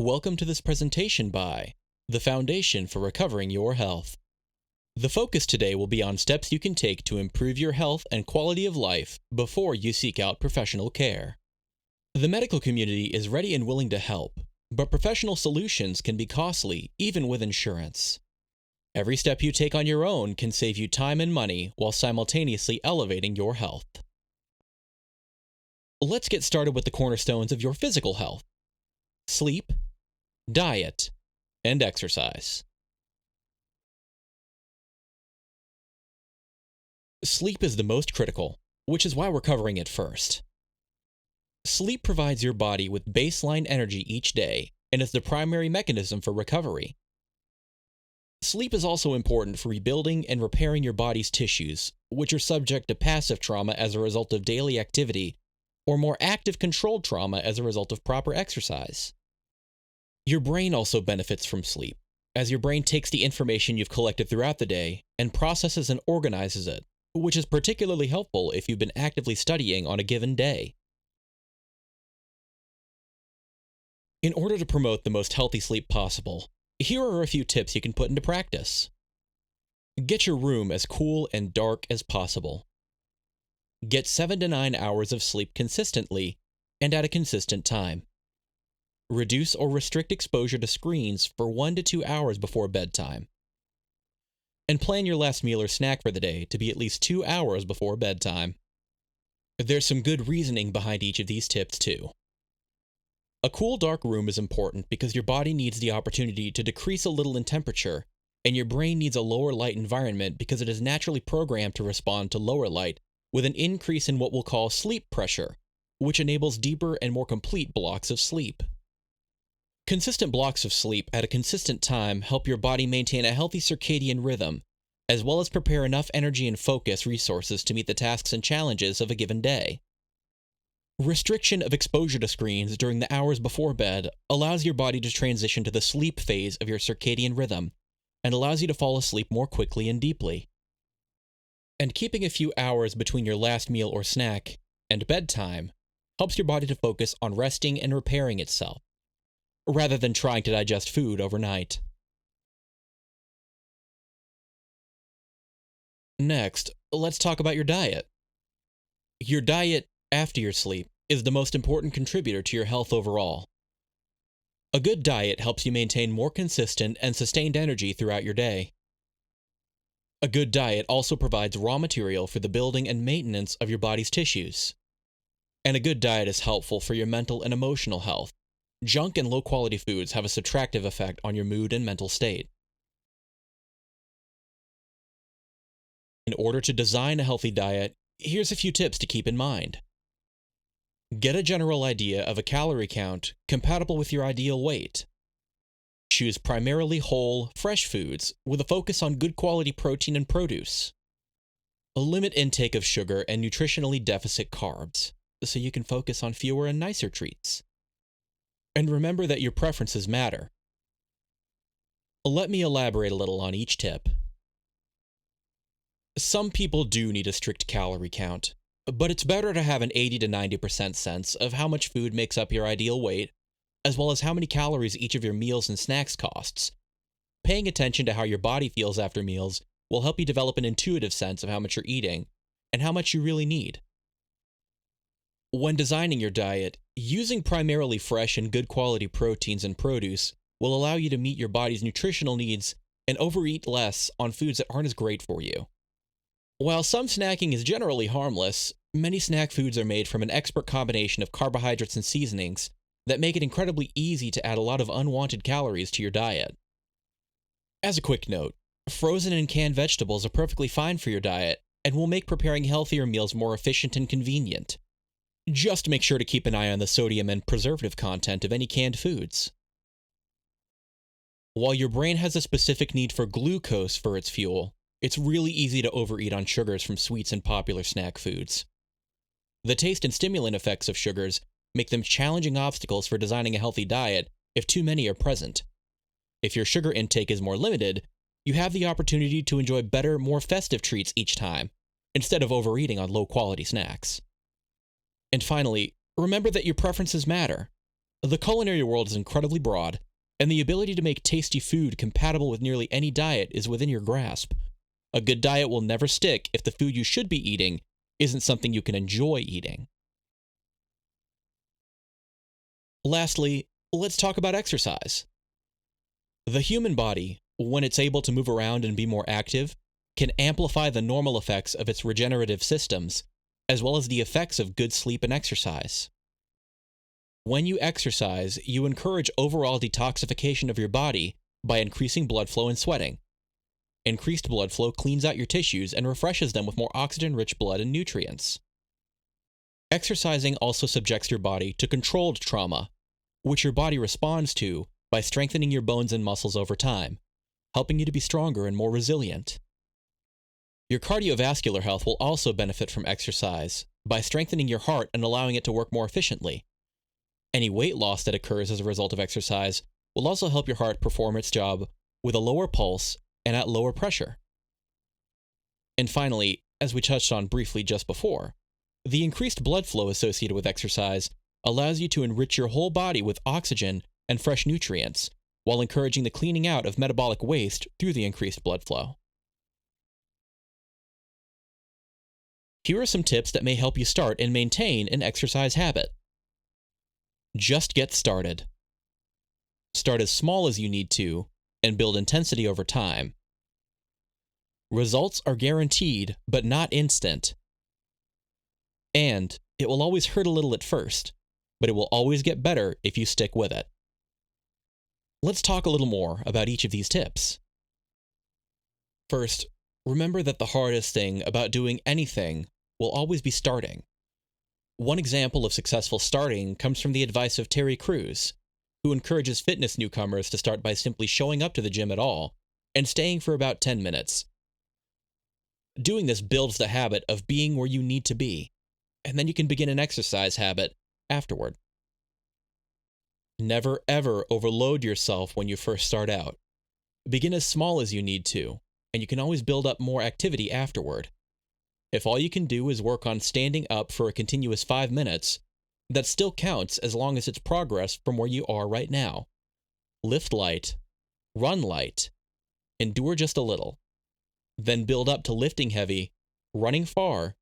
Welcome to this presentation by The Foundation for Recovering Your Health. The focus today will be on steps you can take to improve your health and quality of life before you seek out professional care. The medical community is ready and willing to help, but professional solutions can be costly even with insurance. Every step you take on your own can save you time and money while simultaneously elevating your health. Let's get started with the cornerstones of your physical health: sleep, diet, and exercise. Sleep is the most critical, which is why we're covering it first. Sleep provides your body with baseline energy each day and is the primary mechanism for recovery. Sleep is also important for rebuilding and repairing your body's tissues, which are subject to passive trauma as a result of daily activity, or more active controlled trauma as a result of proper exercise. Your brain also benefits from sleep, as your brain takes the information you've collected throughout the day and processes and organizes it, which is particularly helpful if you've been actively studying on a given day. In order to promote the most healthy sleep possible, here are a few tips you can put into practice. Get your room as cool and dark as possible. Get 7 to 9 hours of sleep consistently and at a consistent time. Reduce or restrict exposure to screens for 1 to 2 hours before bedtime. And plan your last meal or snack for the day to be at least 2 hours before bedtime. There's some good reasoning behind each of these tips too. A cool, dark room is important because your body needs the opportunity to decrease a little in temperature, and your brain needs a lower light environment because it is naturally programmed to respond to lower light with an increase in what we'll call sleep pressure, which enables deeper and more complete blocks of sleep. Consistent blocks of sleep at a consistent time help your body maintain a healthy circadian rhythm, as well as prepare enough energy and focus resources to meet the tasks and challenges of a given day. Restriction of exposure to screens during the hours before bed allows your body to transition to the sleep phase of your circadian rhythm and allows you to fall asleep more quickly and deeply. And keeping a few hours between your last meal or snack and bedtime helps your body to focus on resting and repairing itself, rather than trying to digest food overnight. Next, let's talk about your diet. Your diet after your sleep is the most important contributor to your health overall. A good diet helps you maintain more consistent and sustained energy throughout your day. A good diet also provides raw material for the building and maintenance of your body's tissues. And a good diet is helpful for your mental and emotional health. Junk and low-quality foods have a subtractive effect on your mood and mental state. In order to design a healthy diet, here's a few tips to keep in mind. Get a general idea of a calorie count compatible with your ideal weight. Choose primarily whole, fresh foods with a focus on good quality protein and produce. Limit intake of sugar and nutritionally deficit carbs, so you can focus on fewer and nicer treats. And remember that your preferences matter. Let me elaborate a little on each tip. Some people do need a strict calorie count, but it's better to have an 80 to 90% sense of how much food makes up your ideal weight, as well as how many calories each of your meals and snacks costs. Paying attention to how your body feels after meals will help you develop an intuitive sense of how much you're eating and how much you really need. When designing your diet, using primarily fresh and good quality proteins and produce will allow you to meet your body's nutritional needs and overeat less on foods that aren't as great for you. While some snacking is generally harmless, many snack foods are made from an expert combination of carbohydrates and seasonings that make it incredibly easy to add a lot of unwanted calories to your diet. As a quick note, frozen and canned vegetables are perfectly fine for your diet and will make preparing healthier meals more efficient and convenient. Just make sure to keep an eye on the sodium and preservative content of any canned foods. While your brain has a specific need for glucose for its fuel, it's really easy to overeat on sugars from sweets and popular snack foods. The taste and stimulant effects of sugars make them challenging obstacles for designing a healthy diet if too many are present. If your sugar intake is more limited, you have the opportunity to enjoy better, more festive treats each time, instead of overeating on low-quality snacks. And finally, remember that your preferences matter. The culinary world is incredibly broad, and the ability to make tasty food compatible with nearly any diet is within your grasp. A good diet will never stick if the food you should be eating isn't something you can enjoy eating. Lastly, let's talk about exercise. The human body, when it's able to move around and be more active, can amplify the normal effects of its regenerative systems, as well as the effects of good sleep and exercise. When you exercise, you encourage overall detoxification of your body by increasing blood flow and sweating. Increased blood flow cleans out your tissues and refreshes them with more oxygen-rich blood and nutrients. Exercising also subjects your body to controlled trauma, which your body responds to by strengthening your bones and muscles over time, helping you to be stronger and more resilient. Your cardiovascular health will also benefit from exercise by strengthening your heart and allowing it to work more efficiently. Any weight loss that occurs as a result of exercise will also help your heart perform its job with a lower pulse and at lower pressure. And finally, as we touched on briefly just before, the increased blood flow associated with exercise allows you to enrich your whole body with oxygen and fresh nutrients, while encouraging the cleaning out of metabolic waste through the increased blood flow. Here are some tips that may help you start and maintain an exercise habit. Just get started. Start as small as you need to and build intensity over time. Results are guaranteed, but not instant. And it will always hurt a little at first, but it will always get better if you stick with it. Let's talk a little more about each of these tips. First, remember that the hardest thing about doing anything will always be starting. One example of successful starting comes from the advice of Terry Crews, who encourages fitness newcomers to start by simply showing up to the gym at all and staying for about 10 minutes. Doing this builds the habit of being where you need to be, and then you can begin an exercise habit afterward. Never ever overload yourself when you first start out. Begin as small as you need to, and you can always build up more activity afterward. If all you can do is work on standing up for a continuous 5 minutes, that still counts as long as it's progress from where you are right now. Lift light, run light, endure just a little. Then build up to lifting heavy, running far,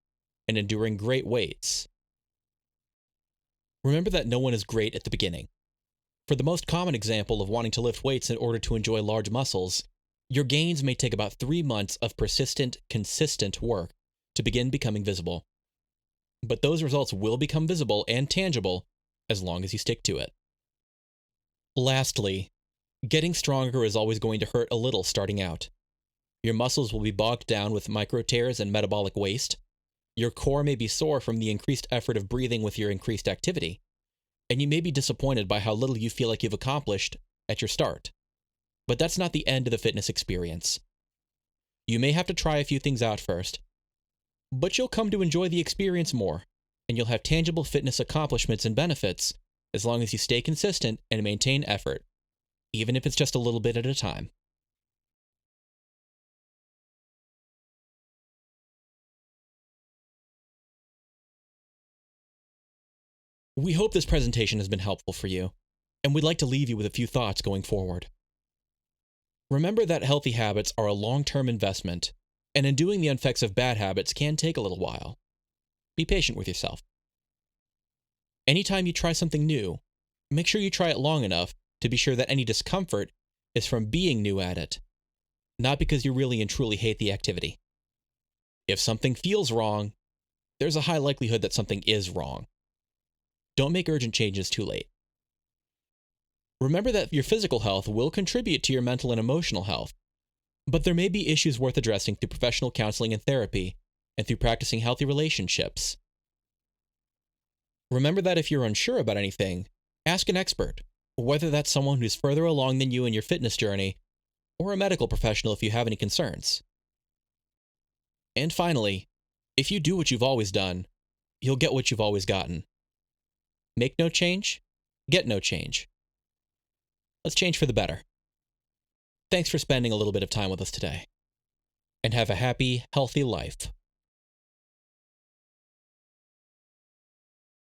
and enduring great weights. Remember that no one is great at the beginning. For the most common example of wanting to lift weights in order to enjoy large muscles, your gains may take about 3 months of persistent, consistent work to begin becoming visible. But those results will become visible and tangible as long as you stick to it. Lastly, getting stronger is always going to hurt a little starting out. Your muscles will be bogged down with micro tears and metabolic waste. Your core may be sore from the increased effort of breathing with your increased activity, and you may be disappointed by how little you feel like you've accomplished at your start. But that's not the end of the fitness experience. You may have to try a few things out first, but you'll come to enjoy the experience more, and you'll have tangible fitness accomplishments and benefits as long as you stay consistent and maintain effort, even if it's just a little bit at a time. We hope this presentation has been helpful for you, and we'd like to leave you with a few thoughts going forward. Remember that healthy habits are a long-term investment, and undoing the effects of bad habits can take a little while. Be patient with yourself. Anytime you try something new, make sure you try it long enough to be sure that any discomfort is from being new at it, not because you really and truly hate the activity. If something feels wrong, there's a high likelihood that something is wrong. Don't make urgent changes too late. Remember that your physical health will contribute to your mental and emotional health, but there may be issues worth addressing through professional counseling and therapy, and through practicing healthy relationships. Remember that if you're unsure about anything, ask an expert, whether that's someone who's further along than you in your fitness journey, or a medical professional if you have any concerns. And finally, if you do what you've always done, you'll get what you've always gotten. Make no change, get no change. Let's change for the better. Thanks for spending a little bit of time with us today. And have a happy, healthy life.